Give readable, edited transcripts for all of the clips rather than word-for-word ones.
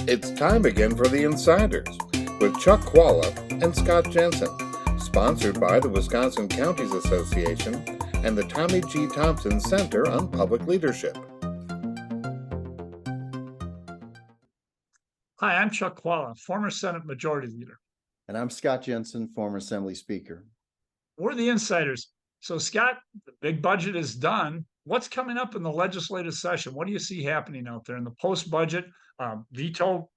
It's time again for the Insiders with Chuck Chvala and Scott Jensen, sponsored by the Wisconsin Counties Association and the Tommy G. Thompson Center on Public Leadership. Hi, I'm Chuck Chvala, former Senate Majority Leader. And I'm Scott Jensen, former Assembly Speaker. We're the Insiders. So, Scott, the big budget is done. What's coming up in the legislative session? What do you see happening out there in the post-budget veto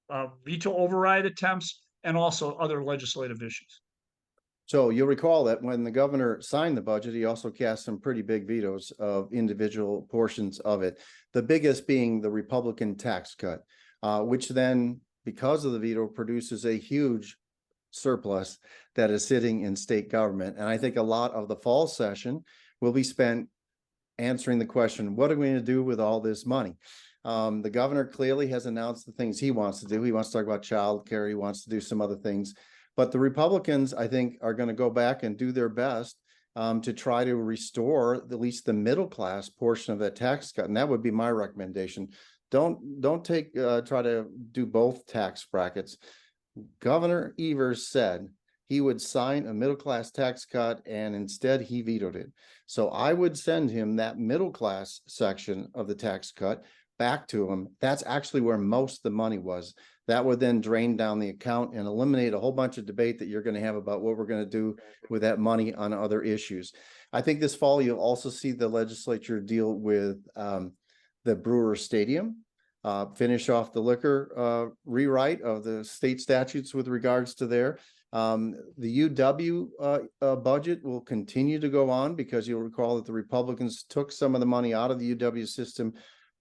override attempts and also other legislative issues? So you'll recall that when the governor signed the budget, he also cast some pretty big vetoes of individual portions of it. The biggest being the Republican tax cut, which then, because of the veto, produces a huge surplus that is sitting in state government. And I think a lot of the fall session will be spent answering the question, what are we going to do with all this money? The governor clearly has announced the things he wants to do. He wants to talk about child care. He wants to do some other things. But the Republicans, I think, are going to go back and do their best to try to restore at least the middle class portion of that tax cut. And that would be my recommendation. Don't try to do both tax brackets. Governor Evers said he would sign a middle class tax cut, and instead he vetoed it. So I would send him that middle class section of the tax cut back to him. That's actually where most of the money was. That would then drain down the account and eliminate a whole bunch of debate that you're going to have about what we're going to do with that money on other issues. I think this fall you'll also see the legislature deal with the Brewer Stadium. Finish off the liquor rewrite of the state statutes with regards to there. The UW budget will continue to go on because you'll recall that the Republicans took some of the money out of the UW system,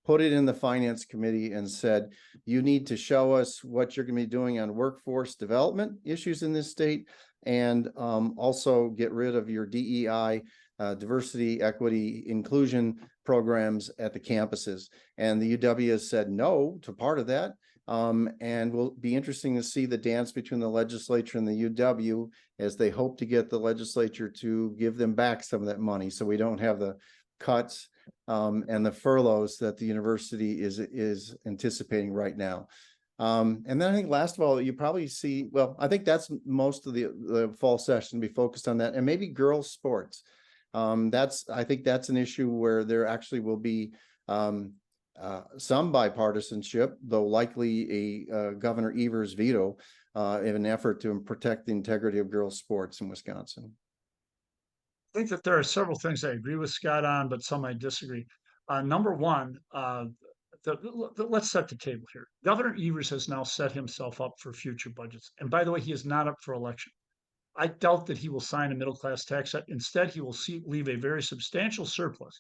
put it in the finance committee and said, you need to show us what you're going to be doing on workforce development issues in this state, and also get rid of your DEI, diversity, equity, inclusion programs at the campuses. And the UW has said no to part of that. And will be interesting to see the dance between the legislature and the UW as they hope to get the legislature to give them back some of that money, so we don't have the cuts and the furloughs that the university is anticipating right now. And then I think last of all, you probably see, well, I think that's most of the fall session be focused on that, and maybe girls sports. I think that's an issue where there actually will be some bipartisanship, though likely a Governor Evers veto in an effort to protect the integrity of girls sports in Wisconsin. I think that there are several things I agree with Scott on, but some I disagree. Number one, let's set the table here. Governor Evers has now set himself up for future budgets. And by the way, he is not up for election. I doubt that he will sign a middle-class tax cut. Instead, he will leave a very substantial surplus,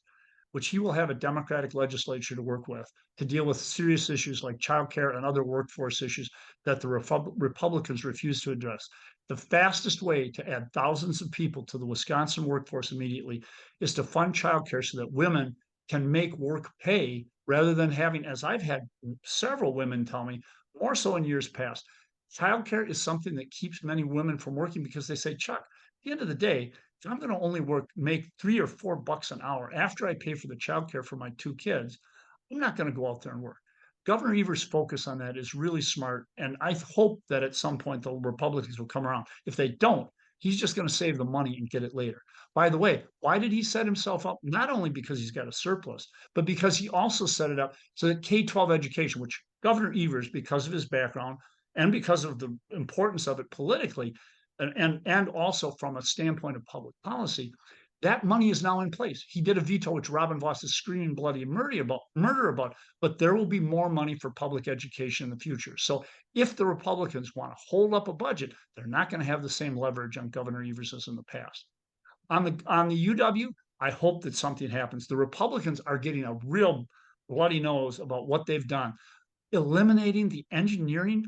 which he will have a Democratic legislature to work with to deal with serious issues like childcare and other workforce issues that the Republicans refuse to address. The fastest way to add thousands of people to the Wisconsin workforce immediately is to fund childcare so that women can make work pay, rather than having, as I've had several women tell me, more so in years past, childcare is something that keeps many women from working because they say, Chuck, at the end of the day, if I'm going to only make $3 or $4 an hour after I pay for the childcare for my 2 kids, I'm not going to go out there and work. Governor Evers' focus on that is really smart, and I hope that at some point the Republicans will come around. If they don't, he's just going to save the money and get it later. By the way, why did he set himself up? Not only because he's got a surplus, but because he also set it up so that K-12 education, which Governor Evers, because of his background and because of the importance of it politically, and also from a standpoint of public policy, that money is now in place. He did a veto, which Robin Vos is screaming bloody murder about, but there will be more money for public education in the future. So if the Republicans want to hold up a budget, they're not going to have the same leverage on Governor Evers as in the past. On the UW, I hope that something happens. The Republicans are getting a real bloody nose about what they've done. Eliminating the engineering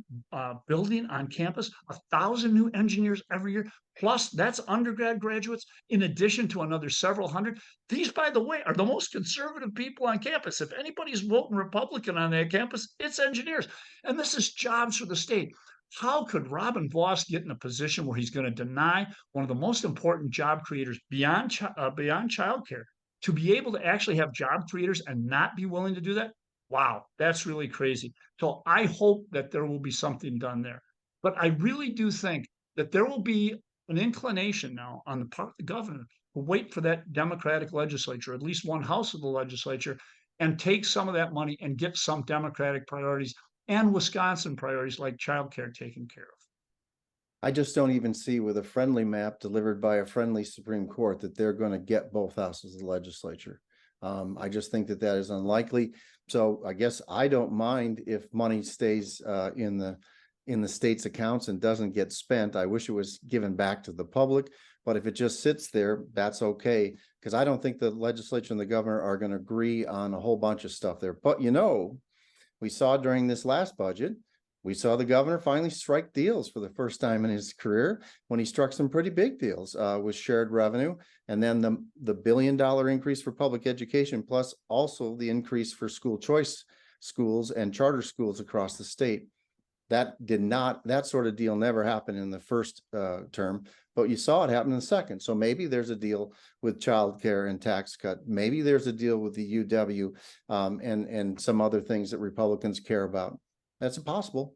building on campus, 1,000 new engineers every year, plus that's undergrad graduates, in addition to another several hundred. These, by the way, are the most conservative people on campus. If anybody's voting Republican on that campus, it's engineers. And this is jobs for the state. How could Robin Vos get in a position where he's going to deny one of the most important job creators beyond childcare to be able to actually have job creators and not be willing to do that? Wow, that's really crazy. So I hope that there will be something done there. But I really do think that there will be an inclination now on the part of the governor to wait for that Democratic legislature, at least one house of the legislature, and take some of that money and get some Democratic priorities and Wisconsin priorities like childcare taken care of. I just don't even see with a friendly map delivered by a friendly Supreme Court that they're going to get both houses of the legislature. I just think that that is unlikely. So I guess I don't mind if money stays in the state's accounts and doesn't get spent. I wish it was given back to the public, but if it just sits there, that's okay. Because I don't think the legislature and the governor are going to agree on a whole bunch of stuff there. But we saw during this last budget, we saw the governor finally strike deals for the first time in his career when he struck some pretty big deals with shared revenue. And then the $1 billion increase for public education, plus also the increase for school choice schools and charter schools across the state. That sort of deal never happened in the first term, but you saw it happen in the second. So maybe there's a deal with childcare and tax cut. Maybe there's a deal with the UW and some other things that Republicans care about. That's possible.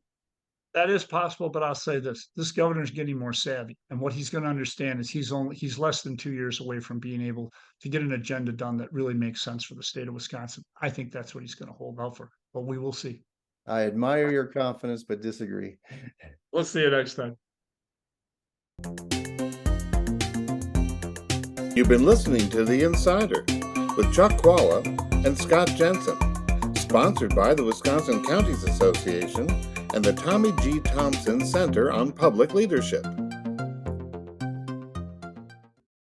That is possible, but I'll say this governor is getting more savvy. And what he's going to understand is he's less than 2 years away from being able to get an agenda done that really makes sense for the state of Wisconsin. I think that's what he's going to hold out for, but we will see. I admire your confidence, but disagree. We'll see you next time. You've been listening to The Insider with Chuck Chvala and Scott Jensen, sponsored by the Wisconsin Counties Association and the Tommy G. Thompson Center on Public Leadership.